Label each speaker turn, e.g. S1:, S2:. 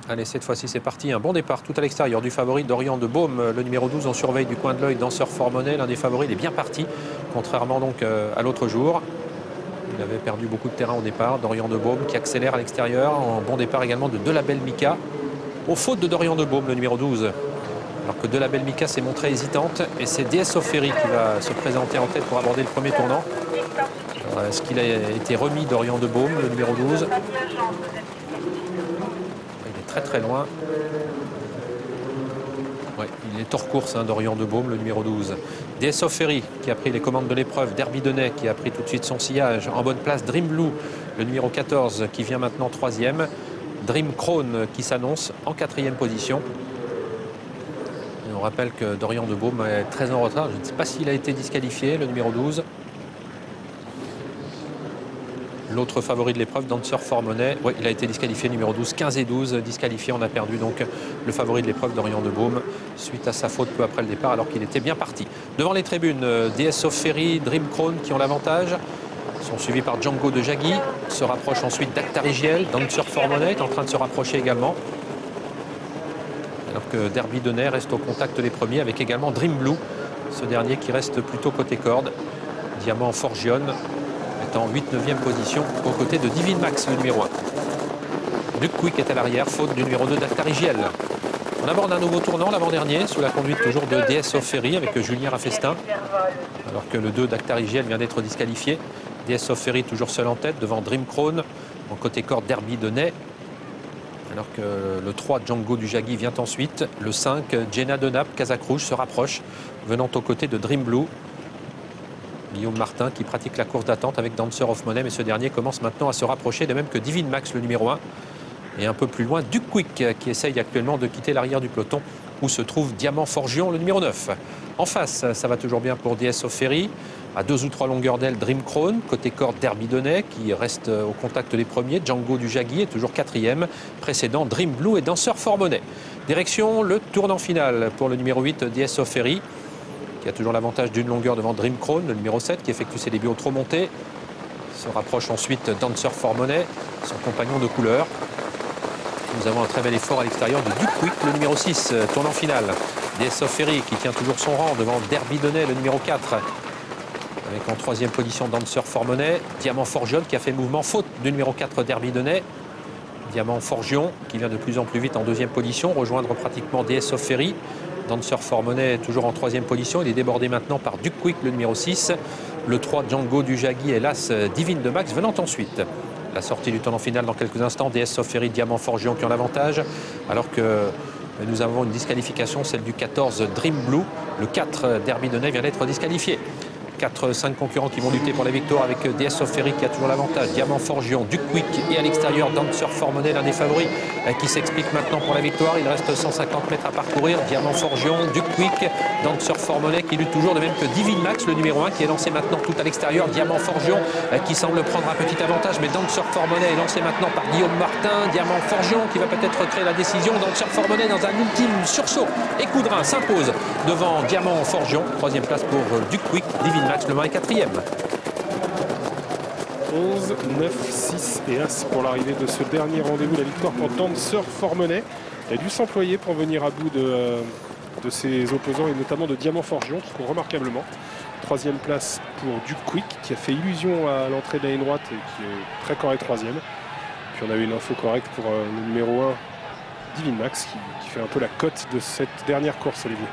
S1: Allez, cette fois-ci, c'est parti. Un bon départ tout à l'extérieur du favori Dorian de Baume. Le numéro 12, on surveille du coin de l'œil Danseur Formonet. L'un des favoris, il est bien parti, contrairement donc à l'autre jour. Il avait perdu beaucoup de terrain au départ. Dorian de Baume qui accélère à l'extérieur. En bon départ également de Delabel Mika. Aux fautes de Dorian de Baume, le numéro 12. Alors que Delabel Mika s'est montrée hésitante. Et c'est DS of Ferry qui va se présenter en tête pour aborder le premier tournant. Est-ce qu'il a été remis Dorian de Baume, le numéro 12? Très loin. Ouais, il est hors course, hein, Dorian de Baume, le numéro 12. DS of Ferry qui a pris les commandes de l'épreuve. Derby Denay qui a pris tout de suite son sillage. En bonne place, Dream Blue, le numéro 14 qui vient maintenant 3e. Dream Crown qui s'annonce en 4e position. Et on rappelle que Dorian de Baume est très en retard. Je ne sais pas s'il a été disqualifié, le numéro 12. L'autre favori de l'épreuve, Danseur Formonet. Oui, il a été disqualifié, numéro 12, 15 et 12. Disqualifié, on a perdu donc le favori de l'épreuve, Dorian de Baume, suite à sa faute peu après le départ, alors qu'il était bien parti. Devant les tribunes, DS of Ferry, Dream Crown qui ont l'avantage. Sont suivis par Django de Jagui. Se rapproche ensuite d'Actarigiel. Danseur Formonet est en train de se rapprocher également. Alors que Derby Denay reste au contact des premiers, avec également Dream Blue. Ce dernier qui reste plutôt côté corde. Diamant Forgione est en 8-9e position aux côtés de Divine Max, le numéro 1. Duke Quick est à l'arrière, faute du numéro 2 d'Actarigiel. On aborde un nouveau tournant l'avant-dernier, sous la conduite toujours de DS of Ferry avec Julien Raffestin. Alors que le 2 d'Actarigiel vient d'être disqualifié. DS of Ferry toujours seul en tête devant Dream Crown. En côté corde, Derby Denay. Alors que le 3 Django du Jagui vient ensuite. Le 5 Jenna de Naples, Casac Rouge se rapproche, venant aux côtés de Dream Blue. Guillaume Martin qui pratique la course d'attente avec Dancer of Money, mais ce dernier commence maintenant à se rapprocher, de même que Divine Max, le numéro 1. Et un peu plus loin, Duke Quick qui essaye actuellement de quitter l'arrière du peloton, où se trouve Diamant Forgion, le numéro 9. En face, ça va toujours bien pour DS of Ferry. À 2 ou 3 longueurs d'aile, Dream Crown. Côté corde, Derby Denay qui reste au contact des premiers. Django du Jagui est toujours 4e. Précédent, Dream Blue et Danseur Formonet. Direction le tournant final pour le numéro 8, DS of Ferry, qui a toujours l'avantage d'une longueur devant Dream Crown, le numéro 7, qui effectue ses débuts au trop monté. Se rapproche ensuite Danseur Formonet, son compagnon de couleur. Nous avons un très bel effort à l'extérieur de Duke Quick, le numéro 6, tournant final. DS of Ferry qui tient toujours son rang devant Derby Denay, le numéro 4. Avec en 3e position Danseur Formonet. Diamant Forgione qui a fait mouvement, faute du numéro 4 Derby Denay. Diamant Forgion qui vient de plus en plus vite en 2e position, rejoindre pratiquement DS of Ferry. Danseur Formonet est toujours en 3e position. Il est débordé maintenant par Duke Quick, le numéro 6. Le 3 Django du Jagui et l'As Divine de Max venant ensuite. La sortie du tournant final dans quelques instants. DS of Ferry, Diamant Forgion qui ont l'avantage. Alors que nous avons une disqualification, celle du 14 Dream Blue. Le 4 Derby Denay vient d'être disqualifié. 4-5 concurrents qui vont lutter pour la victoire avec DS of Ferry qui a toujours l'avantage. Diamant Forgion, Duke Quick et à l'extérieur Danseur Formonet, l'un des favoris qui s'explique maintenant pour la victoire. Il reste 150 mètres à parcourir. Diamant Forgion, Duke Quick, Danseur Formonet qui lutte toujours, de même que Divine Max, le numéro 1 qui est lancé maintenant tout à l'extérieur. Diamant Forgion qui semble prendre un petit avantage, mais Danseur Formonet est lancé maintenant par Guillaume Martin. Diamant Forgion qui va peut-être créer la décision. Danseur Formonet dans un ultime sursaut et coup de rein s'impose devant Diamant Forgion. 3e place pour Duke Quick. Divine Max, le 1 est 4e.
S2: 11, 9, 6 et As pour l'arrivée de ce dernier rendez-vous. La victoire pour Danseur Formonet. Il a dû s'employer pour venir à bout de ses opposants et notamment de Diamant Forgion qui court remarquablement. 3e place pour Duke Quick qui a fait illusion à l'entrée de la ligne droite et qui est très correct 3e. Puis on a eu une info correcte pour le numéro 1 Divine Max qui fait un peu la cote de cette dernière course, Olivier.